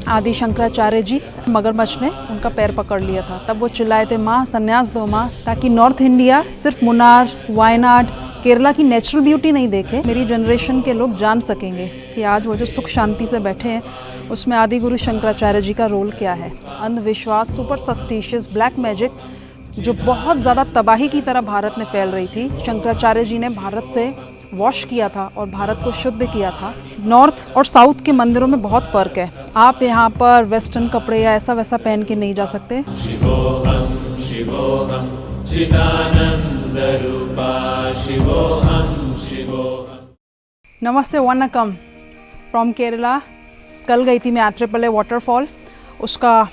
आदि शंकराचार्य जी मगरमच्छ ने उनका पैर पकड़ लिया था। तब वो चिल्लाए थे माँ संन्यास दो माँ, ताकि नॉर्थ इंडिया सिर्फ मुन्नार, वायनाड, केरला की नेचुरल ब्यूटी नहीं देखे, मेरी जनरेशन के लोग जान सकेंगे कि आज वो जो सुख शांति से बैठे हैं उसमें आदि गुरु शंकराचार्य जी का रोल क्या है। अंधविश्वास, सुपरस्टिशियस, ब्लैक मैजिक जो बहुत ज़्यादा तबाही की तरह भारत में फैल रही थी, शंकराचार्य जी ने भारत से वॉश किया था और भारत को शुद्ध किया था। नॉर्थ और साउथ के मंदिरों में बहुत फ़र्क है। आप यहाँ पर वेस्टर्न कपड़े या ऐसा वैसा पहन के नहीं जा सकते। शिवोहम शिवोहम चिदानंद रूपा शिवोहम शिवोहम। नमस्ते, वनकम फ्रॉम केरला। कल गई थी मैं आत्रेपल्ले वाटरफॉल, उसका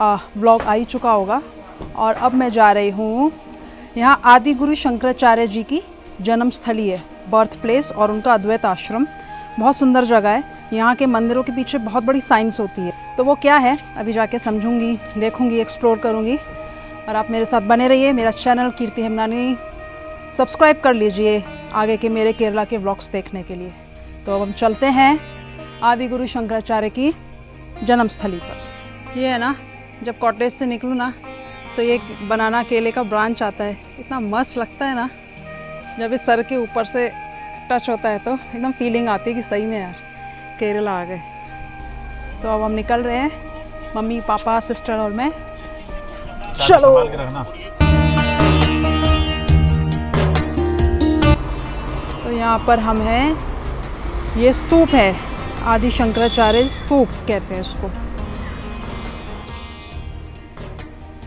ब्लॉग आ ही चुका होगा। और अब मैं जा रही हूँ यहाँ आदि गुरु शंकराचार्य जी की जन्म स्थली है, बर्थ प्लेस, और उनका अद्वैत आश्रम। बहुत सुंदर जगह है। यहाँ के मंदिरों के पीछे बहुत बड़ी साइंस होती है, तो वो क्या है अभी जाके समझूंगी, देखूंगी, एक्सप्लोर करूंगी। और आप मेरे साथ बने रहिए। मेरा चैनल कीर्ति हेमनानी सब्सक्राइब कर लीजिए आगे के मेरे केरला के व्लॉग्स देखने के लिए। तो अब हम चलते हैं आदि गुरु शंकराचार्य की जन्मस्थली पर। ये है ना, जब कॉटेज से निकलूँ ना तो ये बनाना केले का ब्रांच आता है। इतना मस्त लगता है ना, जब इस सर के ऊपर से टच होता है तो एकदम फीलिंग आती है कि सही में यार केरला आ गए। तो अब हम निकल रहे हैं, मम्मी, पापा, सिस्टर और मैं। चलो। तो यहाँ पर हम हैं, ये स्तूप है, आदि शंकराचार्य स्तूप कहते हैं इसको।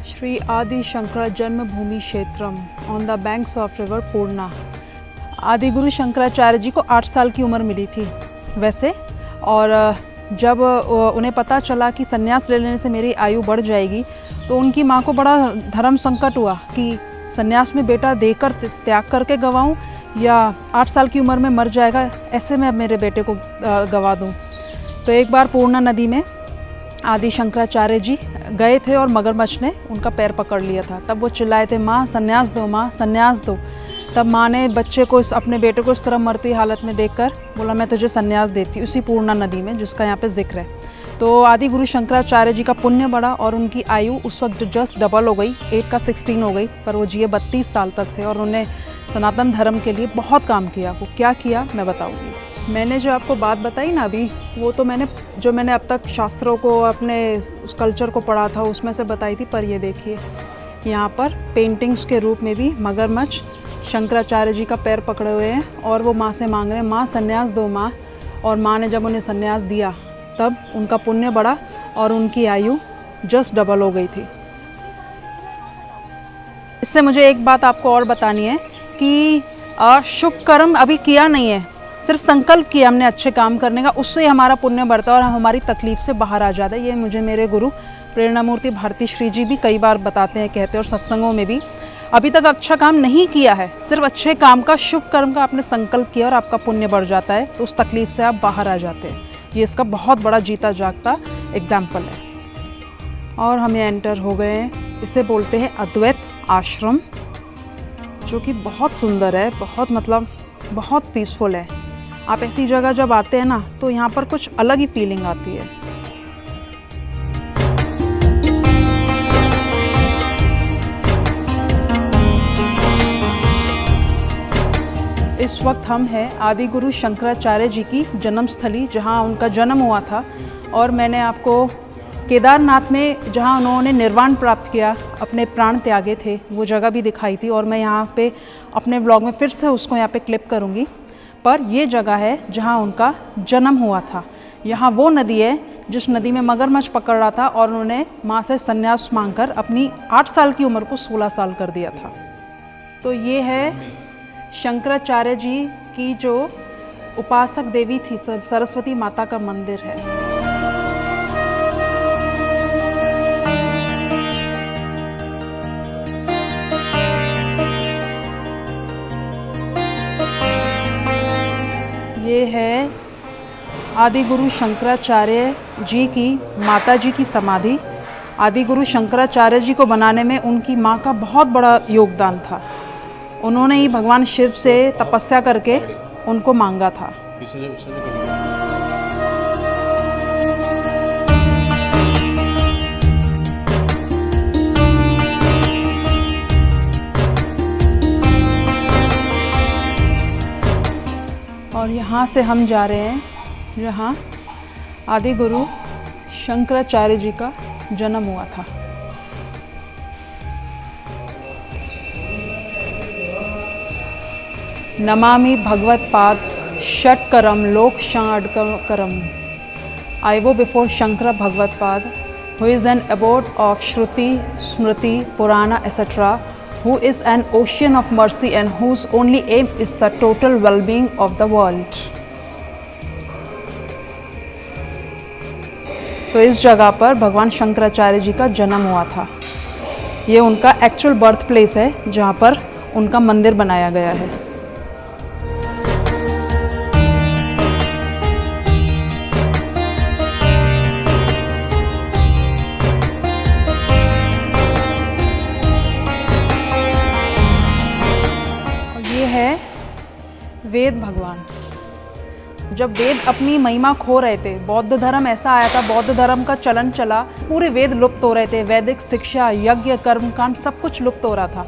श्री आदि शंकर जन्मभूमि क्षेत्रम on the banks of river Purna. Adi Guru Shankaracharya ji को 8 साल की उम्र मिली थी वैसे, और जब उन्हें पता चला कि संन्यास ले लेने से मेरी आयु बढ़ जाएगी तो उनकी माँ को बड़ा धर्म संकट हुआ कि संन्यास में बेटा देकर त्याग करके गंवाऊँ या 8 साल की उम्र में मर जाएगा, ऐसे मैं मेरे बेटे को गंवा दूँ। तो एक बार पूर्णा नदी में आदि शंकराचार्य जी गए थे और मगरमच्छ ने उनका पैर पकड़ लिया था। तब वो चिल्लाए थे माँ संन्यास दो माँ, संन्यास दो। तब माँ ने बच्चे को, अपने बेटे को इस तरह मरती हालत में देखकर बोला मैं तुझे संन्यास देती, उसी पूर्णा नदी में जिसका यहाँ पे जिक्र है। तो आदि गुरु शंकराचार्य जी का पुण्य बढ़ा और उनकी आयु उस वक्त जस्ट डबल हो गई, 8 का 16 हो गई। पर वो जिए 32 साल तक थे और उन्हें सनातन धर्म के लिए बहुत काम किया। वो क्या किया मैं बताऊँगी। मैंने जो आपको बात बताई ना अभी, वो तो मैंने अब तक शास्त्रों को, अपने उस कल्चर को पढ़ा था उसमें से बताई थी। पर ये देखिए, यहाँ पर पेंटिंग्स के रूप में भी मगरमच्छ शंकराचार्य जी का पैर पकड़े हुए हैं और वो माँ से मांग रहे हैं माँ संन्यास दो माँ। और माँ ने जब उन्हें संन्यास दिया तब उनका पुण्य बढ़ा और उनकी आयु जस्ट डबल हो गई थी। इससे मुझे एक बात आपको और बतानी है कि शुभ कर्म अभी किया नहीं है, सिर्फ संकल्प किया हमने अच्छे काम करने का, उससे हमारा पुण्य बढ़ता है और हम हमारी तकलीफ से बाहर आ जाता है। ये मुझे मेरे गुरु प्रेरणामूर्ति भारती श्री जी भी कई बार बताते हैं, कहते हैं, और सत्संगों में भी। अभी तक अच्छा काम नहीं किया है, सिर्फ अच्छे काम का, शुभ कर्म का आपने संकल्प किया और आपका पुण्य बढ़ जाता है, तो उस तकलीफ से आप बाहर आ जाते हैं। ये इसका बहुत बड़ा जीता जागता एग्जाम्पल है। और हम ये एंटर हो गए हैं, इसे बोलते हैं अद्वैत आश्रम, जो कि बहुत सुंदर है, बहुत पीसफुल है। आप ऐसी जगह जब आते हैं ना तो यहाँ पर कुछ अलग ही फीलिंग आती है। इस वक्त हम हैं आदि गुरु शंकराचार्य जी की जन्मस्थली, जहाँ उनका जन्म हुआ था। और मैंने आपको केदारनाथ में जहाँ उन्होंने निर्वाण प्राप्त किया, अपने प्राण त्यागे थे, वो जगह भी दिखाई थी। और मैं यहाँ पे अपने ब्लॉग में फिर से उसको यहाँ पे क्लिप करूँगी। पर ये जगह है जहाँ उनका जन्म हुआ था। यहाँ वो नदी है जिस नदी में मगरमच्छ पकड़ रहा था और उन्होंने माँ से संन्यास मांगकर अपनी 8 साल की उम्र को 16 साल कर दिया था। तो ये है शंकराचार्य जी की जो उपासक देवी थी, सरस्वती माता का मंदिर है। ये है आदि गुरु शंकराचार्य जी की माता जी की समाधि। आदि गुरु शंकराचार्य जी को बनाने में उनकी माँ का बहुत बड़ा योगदान था। उन्होंने ही भगवान शिव से तपस्या करके उनको मांगा था। यहाँ से हम जा रहे हैं जहाँ आदि गुरु शंकराचार्य जी का जन्म हुआ था। नमामि भगवत पाद षटकरम लोक षाडकरम। I bow before Shankara Bhagavad Pad, who is an abode of Shruti, Smriti, Purana, etc., who is an ocean of mercy and whose only aim is the total well-being of the world. तो इस जगह पर भगवान शंकराचार्य जी का जन्म हुआ था। ये उनका एक्चुअल बर्थ प्लेस है जहाँ पर उनका मंदिर बनाया गया है। वेद भगवान, जब वेद अपनी महिमा खो रहे थे, बौद्ध धर्म ऐसा आया था, बौद्ध धर्म का चलन चला, पूरे वेद लुप्त हो रहे थे, वैदिक शिक्षा, यज्ञ, कर्मकांड सब कुछ लुप्त हो रहा था।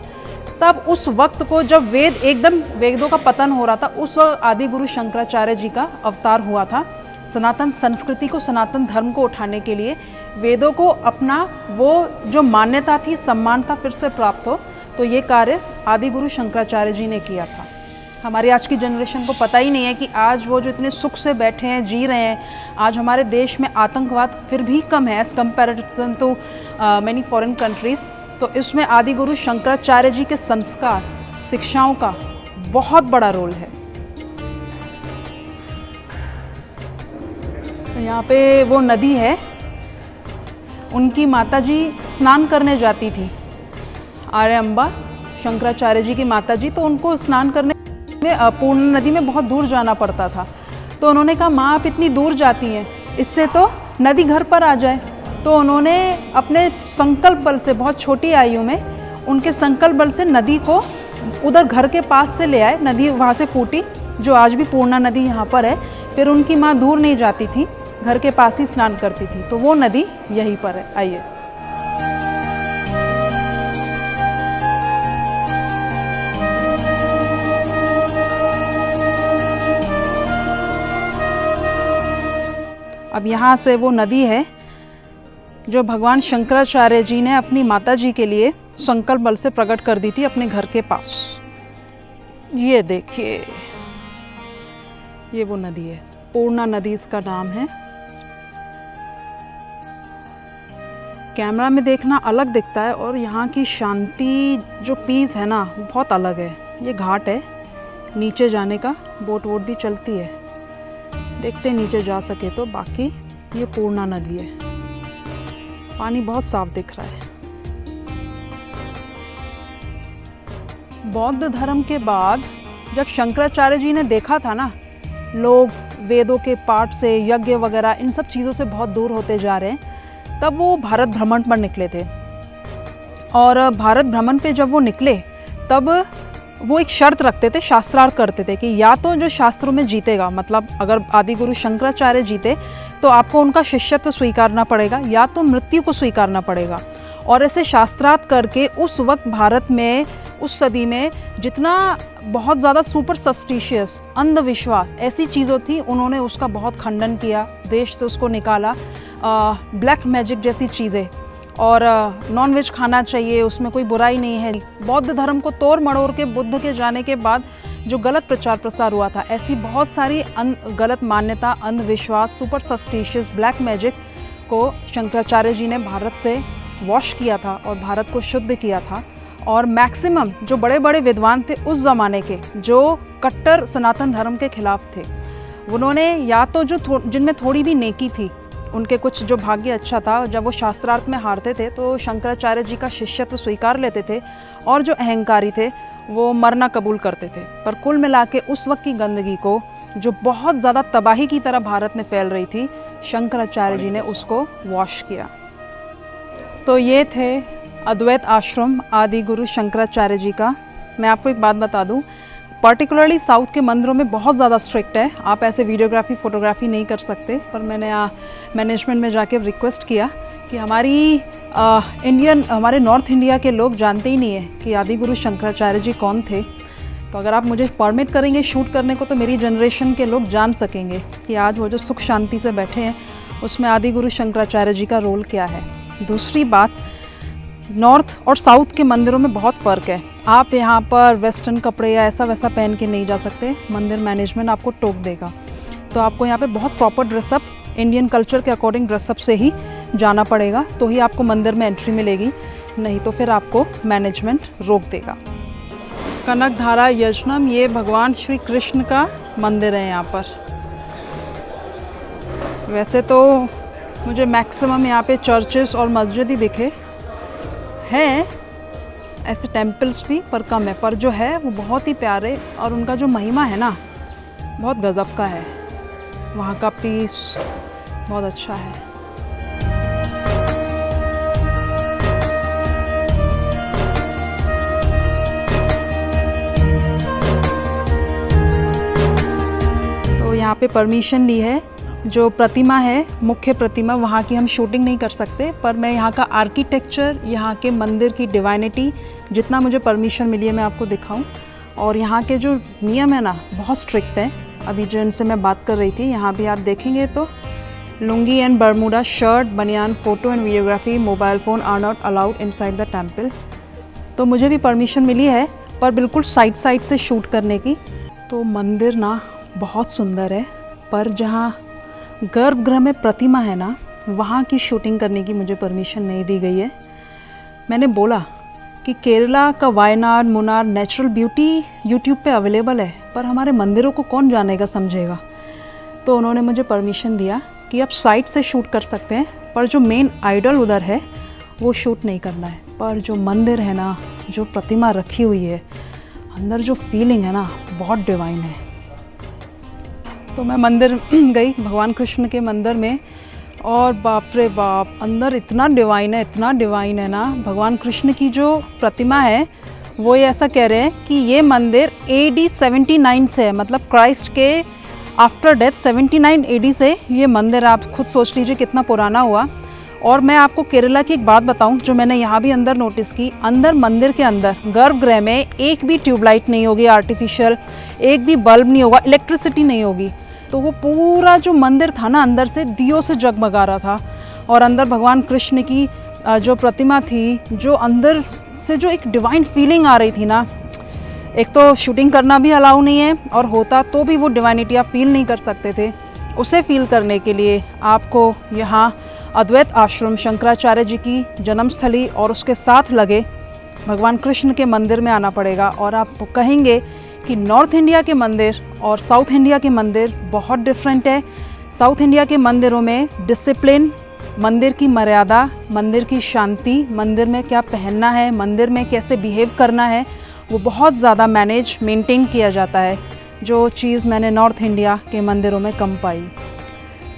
तब उस वक्त को जब वेदों का पतन हो रहा था, उस वक्त आदि गुरु शंकराचार्य जी का अवतार हुआ था। सनातन संस्कृति को, सनातन धर्म को उठाने के लिए, वेदों को अपना वो जो मान्यता थी, सम्मान था, फिर से प्राप्त हो, तो ये कार्य आदि गुरु शंकराचार्य जी ने किया था। हमारी आज की जनरेशन को पता ही नहीं है कि आज वो जो इतने सुख से बैठे हैं, जी रहे हैं, आज हमारे देश में आतंकवाद फिर भी कम है as comparison to many foreign countries. तो इसमें आदि गुरु शंकराचार्य जी के संस्कार, शिक्षाओं का बहुत बड़ा रोल है। तो यहाँ पे वो नदी है, उनकी माताजी स्नान करने जाती थी, आर्य अम्बा शंकराचार्य जी की माताजी, तो उनको स्नान करने पूर्ण नदी में बहुत दूर जाना पड़ता था। तो उन्होंने कहा, माँ आप इतनी दूर जाती हैं, इससे तो नदी घर पर आ जाए। तो उन्होंने अपने संकल्प बल से, बहुत छोटी आयु में उनके संकल्प बल से नदी को उधर घर के पास से ले आए। नदी वहाँ से फूटी, जो आज भी पूर्णा नदी यहाँ पर है। फिर उनकी माँ दूर नहीं जाती थी, घर के पास ही स्नान करती थी, तो वो नदी यहीं पर है। आइए, अब यहाँ से वो नदी है जो भगवान शंकराचार्य जी ने अपनी माता जी के लिए संकल्प बल से प्रकट कर दी थी अपने घर के पास। ये देखिए, ये वो नदी है, पूर्णा नदी इसका नाम है। कैमरा में देखना अलग दिखता है और यहाँ की शांति, जो पीस है ना, वो बहुत अलग है। ये घाट है, नीचे जाने का, बोट वोट भी चलती है, देखते नीचे जा सके तो। बाकी ये पूर्णा नदी है, पानी बहुत साफ दिख रहा है। बौद्ध धर्म के बाद जब शंकराचार्य जी ने देखा था ना, लोग वेदों के पाठ से, यज्ञ वगैरह इन सब चीज़ों से बहुत दूर होते जा रहे हैं, तब वो भारत भ्रमण पर निकले थे। और भारत भ्रमण पे जब वो निकले, तब वो एक शर्त रखते थे, शास्त्रार्थ करते थे कि या तो जो शास्त्रों में जीतेगा, मतलब अगर आदि गुरु शंकराचार्य जीते तो आपको उनका शिष्यत्व स्वीकारना पड़ेगा, या तो मृत्यु को स्वीकारना पड़ेगा। और ऐसे शास्त्रार्थ करके उस वक्त भारत में, उस सदी में जितना बहुत ज़्यादा सुपरस्टिशियस, अंधविश्वास, ऐसी चीज़ों थी, उन्होंने उसका बहुत खंडन किया, देश से उसको निकाला। ब्लैक मैजिक जैसी चीज़ें, और नॉन वेज खाना चाहिए, उसमें कोई बुराई नहीं है। बौद्ध धर्म को तोड़ मड़ोड़ के बुद्ध के जाने के बाद जो गलत प्रचार प्रसार हुआ था, ऐसी बहुत सारी गलत मान्यता, अंधविश्वास, सुपरस्टिशियस, ब्लैक मैजिक को शंकराचार्य जी ने भारत से वॉश किया था और भारत को शुद्ध किया था। और मैक्सिमम जो बड़े बड़े विद्वान थे उस ज़माने के, जो कट्टर सनातन धर्म के खिलाफ थे, उन्होंने या तो जो जिनमें थोड़ी भी नेकी थी, उनके कुछ जो भाग्य अच्छा था, जब वो शास्त्रार्थ में हारते थे तो शंकराचार्य जी का शिष्यत्व स्वीकार लेते थे, और जो अहंकारी थे वो मरना कबूल करते थे। पर कुल मिला के उस वक्त की गंदगी को, जो बहुत ज़्यादा तबाही की तरह भारत में फैल रही थी, शंकराचार्य जी ने उसको वॉश किया। तो ये थे अद्वैत आश्रम आदि गुरु शंकराचार्य जी का। मैं आपको एक बात बता दूं, पर्टिकुलरली साउथ के मंदिरों में बहुत ज़्यादा स्ट्रिक्ट है, आप ऐसे वीडियोग्राफी फोटोग्राफी नहीं कर सकते। पर मैंने मैनेजमेंट में जाके रिक्वेस्ट किया कि हमारे नॉर्थ इंडिया के लोग जानते ही नहीं है कि आदि गुरु शंकराचार्य जी कौन थे। तो अगर आप मुझे परमिट करेंगे शूट करने को तो मेरी जनरेशन के लोग जान सकेंगे कि आज वो जो सुख शांति से बैठे हैं उसमें आदि गुरु शंकराचार्य जी का रोल क्या है। दूसरी बात, नॉर्थ और साउथ के मंदिरों में बहुत फ़र्क है। आप यहाँ पर वेस्टर्न कपड़े या ऐसा वैसा पहन के नहीं जा सकते, मंदिर मैनेजमेंट आपको टोक देगा। तो आपको यहाँ पे बहुत प्रॉपर ड्रेसअप, इंडियन कल्चर के अकॉर्डिंग ड्रेसअप से ही जाना पड़ेगा, तो ही आपको मंदिर में एंट्री मिलेगी, नहीं तो फिर आपको मैनेजमेंट रोक देगा। कनकधारा यजनम, ये भगवान श्री कृष्ण का मंदिर है यहाँ पर। वैसे तो मुझे मैक्सिमम यहाँ पे चर्चेस और मस्जिद ही दिखे हैं, ऐसे टेम्पल्स भी पर कम है, पर जो है वो बहुत ही प्यारे और उनका जो महिमा है ना बहुत गज़ब का है। वहाँ का पीस बहुत अच्छा है। तो यहाँ पे परमिशन ली है, जो प्रतिमा है मुख्य प्रतिमा वहाँ की हम शूटिंग नहीं कर सकते, पर मैं यहाँ का आर्किटेक्चर, यहाँ के मंदिर की डिवाइनिटी जितना मुझे परमिशन मिली है मैं आपको दिखाऊं। और यहाँ के जो नियम है ना बहुत स्ट्रिक्ट है। अभी जो इनसे मैं बात कर रही थी, यहाँ भी आप देखेंगे तो लुंगी एंड बरमूडा, शर्ट, बनियान, photo and videography, mobile phone are not allowed inside the temple. तो मुझे भी परमिशन मिली है, पर बिल्कुल साइड से शूट करने की। तो मंदिर ना बहुत सुंदर है, पर जहाँ गर्भगृह में प्रतिमा है ना वहाँ की शूटिंग करने की मुझे परमिशन नहीं दी गई है। मैंने बोला कि केरला का Wayanad, Munnar natural beauty YouTube पे अवेलेबल है, पर हमारे मंदिरों को कौन जानेगा समझेगा। तो उन्होंने मुझे परमिशन दिया कि आप साइड से शूट कर सकते हैं, पर जो मेन आइडल उधर है वो शूट नहीं करना है। पर जो मंदिर है ना, जो प्रतिमा रखी हुई है, अंदर जो फीलिंग है ना बहुत डिवाइन है। तो मैं मंदिर गई, भगवान कृष्ण के मंदिर में, और बाप रे बाप, अंदर इतना डिवाइन है, इतना डिवाइन है ना। भगवान कृष्ण की जो प्रतिमा है वो ये ऐसा कह रहे हैं कि ये मंदिर AD 79 से है, मतलब क्राइस्ट के आफ्टर डेथ 79 AD से ये मंदिर, आप खुद सोच लीजिए कितना पुराना हुआ। और मैं आपको केरला की एक बात बताऊं जो मैंने यहाँ भी अंदर नोटिस की, अंदर मंदिर के अंदर गर्भगृह में एक भी ट्यूबलाइट नहीं होगी आर्टिफिशियल, एक भी बल्ब नहीं होगा, इलेक्ट्रिसिटी नहीं होगी। तो वो पूरा जो मंदिर था ना अंदर से दियों से जगमगा रहा था, और अंदर भगवान कृष्ण की जो प्रतिमा थी, जो अंदर से जो एक डिवाइन फीलिंग आ रही थी ना। एक तो शूटिंग करना भी अलाउ नहीं है, और होता तो भी वो डिवाइनिटी आप फील नहीं कर सकते थे। उसे फील करने के लिए आपको यहाँ अद्वैत आश्रम, शंकराचार्य जी की जन्मस्थली और उसके साथ लगे भगवान कृष्ण के मंदिर में आना पड़ेगा। और आप कहेंगे कि नॉर्थ इंडिया के मंदिर और साउथ इंडिया के मंदिर बहुत डिफरेंट है। साउथ इंडिया के मंदिरों में डिसिप्लिन, मंदिर की मर्यादा, मंदिर की शांति, मंदिर में क्या पहनना है, मंदिर में कैसे बिहेव करना है, वो बहुत ज़्यादा मेंटेन किया जाता है, जो चीज़ मैंने नॉर्थ इंडिया के मंदिरों में कम पाई।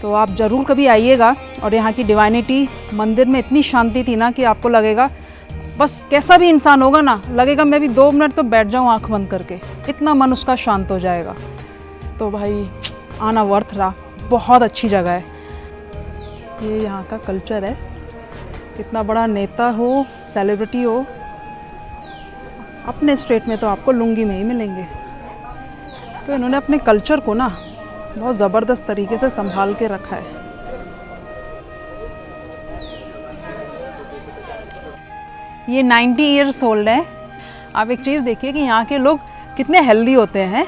तो आप ज़रूर कभी आइएगा। और यहाँ की डिवाइनिटी, मंदिर में इतनी शांति थी ना कि आपको लगेगा, बस कैसा भी इंसान होगा ना, लगेगा मैं भी 2 मिनट तो बैठ जाऊँ आँख बंद करके, इतना मन उसका शांत हो जाएगा। तो भाई आना वर्थ रहा, बहुत अच्छी जगह है। ये यहाँ का कल्चर है, कितना बड़ा नेता हो, सेलिब्रिटी हो, अपने स्टेट में तो आपको लुंगी में ही मिलेंगे। तो इन्होंने अपने कल्चर को ना बहुत ज़बरदस्त तरीके से संभाल के रखा है। ये 90 ईयर्स ओल्ड है। आप एक चीज़ देखिए कि यहाँ के लोग कितने हेल्दी होते हैं,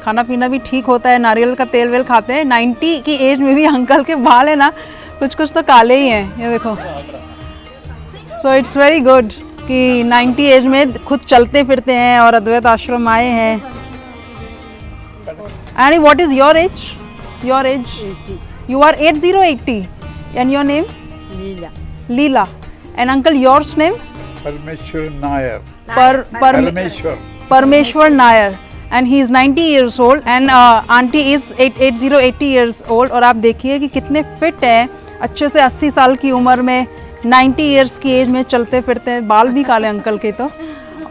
खाना पीना भी ठीक होता है, नारियल का तेल वेल खाते हैं। 90 की एज में भी अंकल के बाल है ना कुछ तो काले ही हैं, ये देखो। सो इट्स वेरी गुड कि 90 एज में खुद चलते फिरते हैं और अद्वैत आश्रम आए हैं। And what is your age? Your age? 80. You are 8080. And your name? Leela. Leela. And uncle, yours name? Parameshwar Nair. Parameshwar. Parameshwar Nair. And he is 90 years old. And auntie is 8080 years old. और आप देखिए कि कितने fit हैं, अच्छे से 80 साल की उम्र में 90 ईयर्स की एज में चलते फिरते हैं। बाल भी काले अंकल के तो।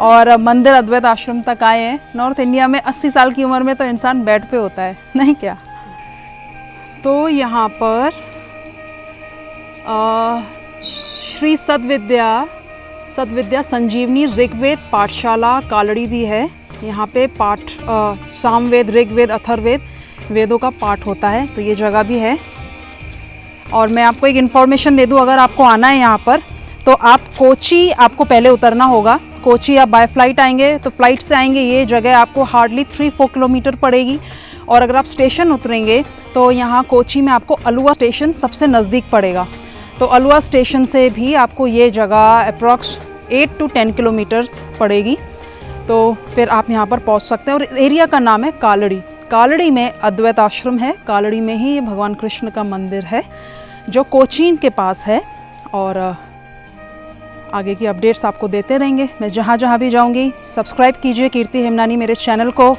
और मंदिर अद्वैत आश्रम तक आए हैं। नॉर्थ इंडिया में 80 साल की उम्र में तो इंसान बेड पे होता है, नहीं क्या? तो यहाँ पर श्री सद्विद्या संजीवनी ऋग्वेद पाठशाला कालड़ी भी है। यहाँ पे पाठ सामवेद, ऋग्वेद, अथर्ववेद वेदों का पाठ होता है। तो ये जगह भी है। और मैं आपको एक इन्फॉर्मेशन दे दूँ, अगर आपको आना है यहाँ पर तो आप कोची आपको पहले उतरना होगा। कोची आप बाय फ्लाइट आएंगे तो फ्लाइट से आएंगे, ये जगह आपको हार्डली 3-4 किलोमीटर पड़ेगी। और अगर आप स्टेशन उतरेंगे तो यहाँ कोची में आपको अलुवा स्टेशन सबसे नज़दीक पड़ेगा। तो अलुवा स्टेशन से भी आपको ये जगह अप्रॉक्स 8 to 10 किलोमीटर्स पड़ेगी। तो फिर आप यहाँ पर पहुँच सकते हैं। और एरिया का नाम है कालड़ी। कालड़ी में अद्वैत आश्रम है, कालड़ी में ही भगवान कृष्ण का मंदिर है जो कोचीन के पास है। और आगे की अपडेट्स आपको देते रहेंगे। मैं जहाँ जहाँ भी जाऊँगी सब्सक्राइब कीजिए कीर्ति हेमनानी मेरे चैनल को।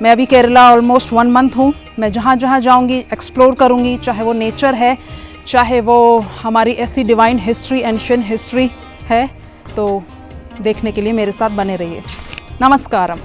मैं अभी केरला ऑलमोस्ट 1 मंथ हूँ। मैं जहाँ जहाँ जाऊँगी एक्सप्लोर करूँगी, चाहे वो नेचर है, चाहे वो हमारी ऐसी डिवाइन हिस्ट्री, एंशिएंट हिस्ट्री है। तो देखने के लिए मेरे साथ बने रहिए। नमस्कारम।